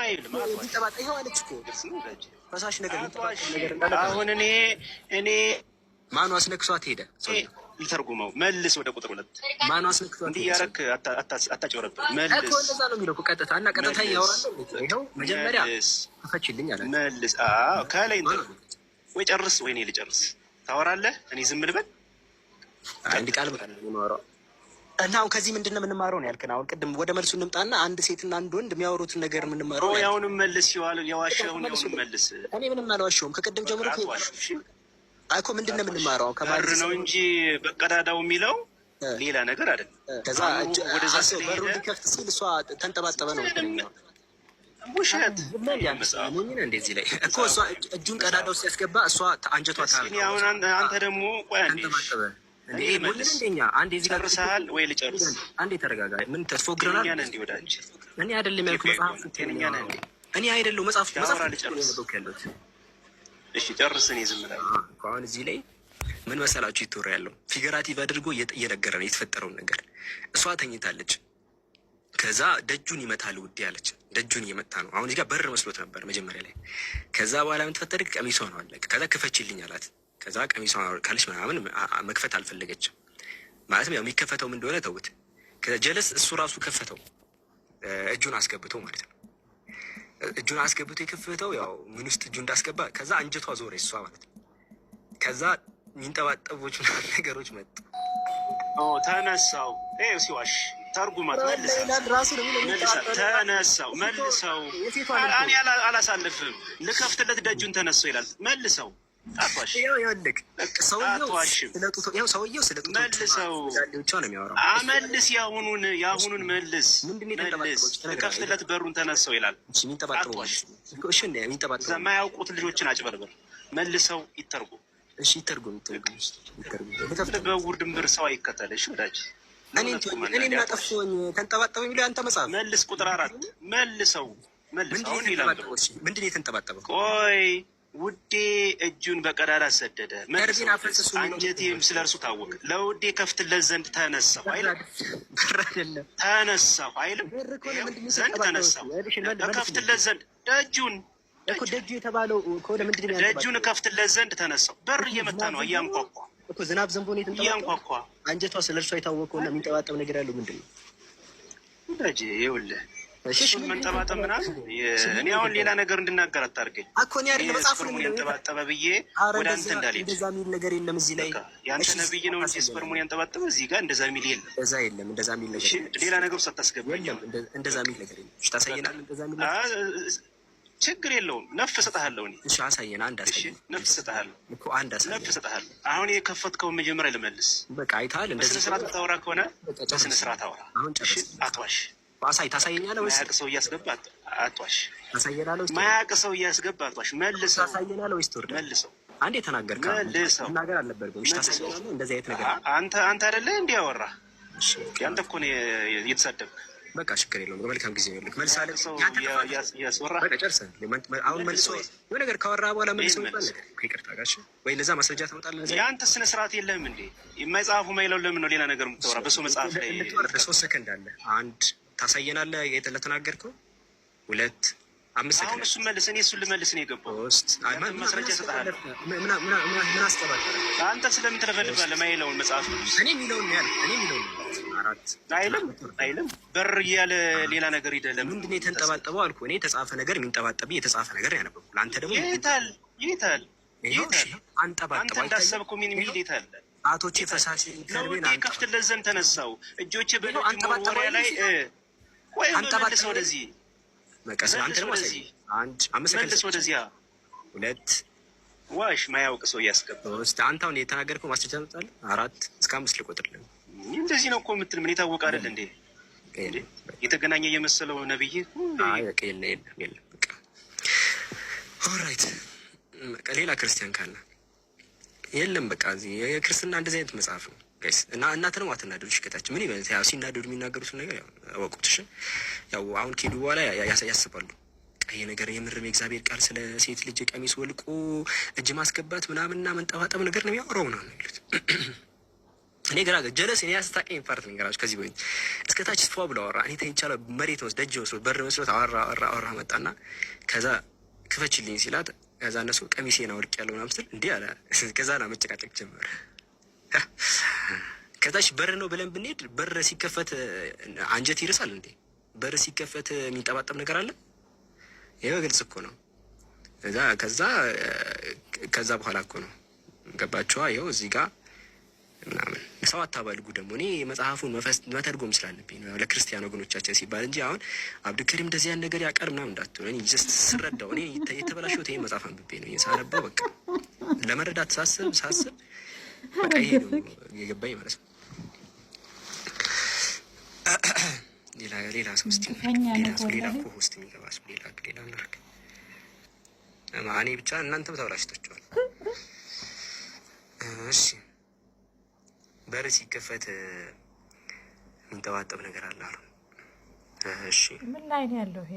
አይልም። ይጠባጣ ይኸው አለች እኮ ፈሳሽ ነገር አሁን እኔ ማኑ አስነክሷት ሄደ። ልተርጉመው መልስ ወደ ቁጥር 2 ማኑ አስነክሷት እንዲህ ያረክ አታጨወረብር። መልስ እኮ እንደዛ ነው የሚለው ቀጥታ እና ቀጥታ ያወራል። ይኸው መጀመሪያ ተፈችልኝ አለ መልስ። ከላይ ወይ ጨርስ ወይ እኔ ልጨርስ። ታወራለህ እኔ ዝም ልበል? አንድ ቃል በቃ ነው የማወራው። እና አሁን ከዚህ ምንድን ነው የምንማረው ነው ያልከን? አሁን ቅድም ወደ መልሱ እንምጣና አንድ ሴትና አንድ ወንድ የሚያወሩትን ነገር የምንማረው ነው። ያውንም መልስ ይዋል የዋሻውን ያውንም መልስ። እኔ ምንም አልዋሸሁም ከቅድም ጀምሮ እኮ ምንድን ነው የምንማረው? ከበር ነው እንጂ በቀዳዳው የሚለው ሌላ ነገር አይደለም። ከዛ ወደዛ በሩ ሊከፍት ሲል እሷ ተንጠባጠበ ነው ውሸት እንደዚህ ላይ እኮ እሷ እጁን ቀዳዳ ውስጥ ያስገባ እሷ አንጀቷ አሁን አንተ ደግሞ ቆይ አንዴ እዚህ ጋር ጨርሰሃል ወይ? ልጨርስ። አንዴ ተረጋጋ። ምን ተስፎግረናል? እኔ አይደለም ያልኩ መጽሐፍ እኔ አይደለም መጽሐፍ ያሉት። እሺ ጨርስ። እኔ ዝም ብላለሁ። አሁን እዚህ ላይ ምን መሰላችሁ ይተወራ ያለው ፊገራቲቭ አድርጎ እየነገረ ነው የተፈጠረውን ነገር። እሷ ተኝታለች። ከዛ ደጁን ይመታል ውዴ ያለች። ደጁን እየመታ ነው። አሁን እዚህ ጋር በር መስሎት ነበር መጀመሪያ ላይ። ከዛ በኋላ ምን ተፈጠረ? ቀሚሷ ነው አለቀ። ከዛ ክፈችልኝ አላት። ከዛ ቀሚሷን ካለች ምናምን መክፈት አልፈለገችም። ማለትም ያው የሚከፈተው ምን እንደሆነ ተውት። ከዛ ጀለስ እሱ ራሱ ከፈተው እጁን አስገብቶ ማለት ነው። እጁን አስገብቶ የከፈተው ያው ምን ውስጥ እጁ እንዳስገባ ከዛ አንጀቷ ዞረ እሷ ማለት ነው። ከዛ የሚንጠባጠቦች ነገሮች መጡ። ተነሳው ሲዋሽ ተርጉማት ተነሳው መልሰው እኔ አላሳልፍም ልከፍትለት ደጁን ተነሳው ይላል። መልሰው ሰውየው ስለ መልሰው መልስ የአሁኑን መልስ ልከፍትለት በሩን ተነሳው ይላል። የማያውቁት ልጆችን አጭበርበር መልሰው ይተርጉም። በውር ድንብር ሰው አይከተልሽ ወዳጅ እኔ እናጠፍቶኝ ተንጠባጠበ የሚለው አንተ መጽሐፍ መልስ ቁጥር 4 መልሰው ምንድን የተንጠባጠበው? ቆይ ውዴ እጁን በቀዳዳ ሰደደ። አንጀቴም ስለ እርሱ ታወቀ። ለውዴ ከፍትለት ዘንድ ተነሳሁ አይልም? ተነሳሁ አይልም? ዘንድ ተነሳሁ ከፍትለት ዘንድ ደጁን ደጁ የተባለው ደጁን ከፍትለት ዘንድ ተነሳሁ። በር እየመታ ነው እያንኳኳ እኮ ዝናብ ዘንቦ ነው እያንኳኳ። አንጀቷ ስለ እርሷ የታወቀውና የሚንጠባጠብ ነገር ያለው ምንድን ነው? ወዳጄ ይኸውልህ እሱን መንጠባጠብ ምናምን እኔ አሁን ሌላ ነገር እንድናገር አታርገኝ እኮ እኔ አይደል መጽሐፉ ነው ያንጠባጠበ ብዬ ወደ አንተ እንዳልሄድ። እንደዛ የሚል ነገር የለም እዚህ ላይ። ያንተ ነብይ ነው እንጂ ስፐርሙን ያንጠባጠበ እዚህ ጋር እንደዛ የሚል የለም። እንደዛ የለም። እንደዛ የሚል ነገር ሌላ ነገር ውስጥ አታስገባኝ። እንደዛ የሚል ነገር የለም። እሺ ታሳየናለህ? እንደዛ የሚል ችግር የለውም። ነፍ እሰጥሃለሁ እኔ። እሺ አሳየን። አንድ አሳየን። ነፍ እሰጥሃለሁ እኮ አንድ አሳየን። ነፍ እሰጥሃለሁ። አሁን የከፈትከውን መጀመሪያ ልመልስ። በቃ አይተሃል። እንደዚህ በስነ ስርዓት ታወራ ከሆነ በስነ ስርዓት አውራ። አሁን ጨርስ። አትዋሽ። ታሳየኛለህ ወይስ ማያውቅ ሰው እያስገባ አትዋሽ? ታሳየናለህ ወይስ ማያውቅ ሰው እያስገባ አትዋሽ? መልሰው። ታሳየናለህ ወይስ ትወርዳለህ? መልሰው። አንዴ ተናገርከው። መልሰው ነገር አልነበረም። እሺ ታሳየናለህ። እንደዚህ አይነት ነገር አንተ አይደለህ እንዴ ያወራ? እሺ ያንተ እኮ ነው የተሳደብክ። በቃ ችግር የለውም። በመልካም ጊዜ ነው። መልሳለ ያስወራ በቃ ጨርሰን አሁን መልሶ የሆነ ነገር ካወራ በኋላ መልሶ ይባል ነገር ከይቅርታ ጋር ወይ ለዛ ማስረጃ ታመጣለህ። ያንተ ስነ ስርዓት የለህም እንዴ? የማይጻፉ ማይለው ለምን ነው ሌላ ነገር የምታወራ? በሰው መጽሐፍ ላይ በ3 ሰከንድ አለ። አንድ ታሳየናለህ ለተናገርከው። 2 5 ሰከንድ አሁን እሱን መልስ። እኔ እሱን ልመልስ ነው የገባው። ማስረጃ እሰጥሃለሁ። ምን አስጠባለህ አንተ? ስለምን ትለፈልፋለህ? ማይለውን መጽሐፍ እኔ የሚለውን ያለ እኔ የሚለውን አይልም በር እያለ ሌላ ነገር ይደለም። ምንድን ነው የተንጠባጠበው አልኩህ። እኔ የተጻፈ ነገር የሚንጠባጠብ የተጻፈ ነገር ያነበብኩ። ለአንተ ደግሞ ይታል አንጠባጠበው። አንተ እንዳሰብኩ ምን የሚል ይታል። አቶቼ ፈሳሽ ከርቤን ከፍትለት ዘንድ ተነሳው እጆቼ በወሪያ ላይ ወይ መልስ ወደዚህ መቀስ አንተ ደግሞ ወደዚህ 5 መልስ ወደዚያ 2 ዋሽ ማያውቅ ሰው እያስገባ ውስጥ አንተ አሁን የተናገርከው ማስረጃ ታመጣለህ። 4 እስከ 5 ልቆጥርልህ። እንደዚህ ነው እኮ የምትል ምን የታወቀ አይደል እንዴ? የተገናኘ የመሰለው ነብይ አይ በቃ የለም በቃ ኦልራይት። ሌላ ክርስቲያን ካለ የለም በቃ እዚህ የክርስትና እንደዚህ አይነት መጽሐፍ ነው ጋይስ። እና እናንተንም አትናደዱ። ሽከታችን ምን ይበል ያው ሲናደዱ የሚናገሩት ነገር ያው አወቁት። እሺ ያው አሁን ከሄዱ በኋላ ያስባሉ። ይሄ ነገር የምርም የእግዚአብሔር ቃል ስለ ሴት ልጅ ቀሚስ ወልቆ እጅ ማስገባት ምናምንና መንጠባጠብ ነገር ነው የሚያወራው ነው የሚሉት። እኔ ግራ ጀለስ እኔ ያስታቀኝ ፓርት ልንገራችሁ። ከዚህ በፊት እስከ ታች ፏ ብሎ አወራ። እኔ ተኝቻለሁ። መሬት ወስዶ ደጅ ወስዶ በር መስሎት አወራ መጣና ከዛ ክፈችልኝ ሲላት ከዛ እነሱ ቀሚሴን አውልቄያለሁ ምናምን ስል እንዲህ አለ። ከዛ ና መጨቃጨቅ ጀመረ። ከታች በር ነው ብለን ብንሄድ በር ሲከፈት አንጀት ይርሳል እንዴ? በር ሲከፈት የሚንጠባጠብ ነገር አለ? ይሄ ግልጽ እኮ ነው። ከዛ በኋላ እኮ ነው ገባችኋ? ይኸው እዚህ ጋር ምናምን ሰው አታባልጉ። ደግሞ እኔ መጽሐፉን መተርጎም ስላለብኝ ነው ለክርስቲያን ወገኖቻችን ሲባል እንጂ አሁን አብዱልከሪም እንደዚህ ያን ነገር ያቀር ምናምን እንዳትሆን። እኔ ጀስት ስረዳው እኔ የተበላሸሁት ይሄ መጽሐፍ አንብቤ ነው ሳነበው በቃ ለመረዳት ሳስብ በቃ ይሄ ነው የገባኝ ማለት ነው። ሌላ ሰው እስቲ ሌላ ኮሆስት የሚገባ ሰው ሌላ እናድርግ። እኔ ብቻ እናንተም ተበላሽታችኋል። እሺ በር ሲከፈት የሚንጠባጠብ ነገር አለ አሉ። እሺ ምን ላይ ነው ያለው ይሄ?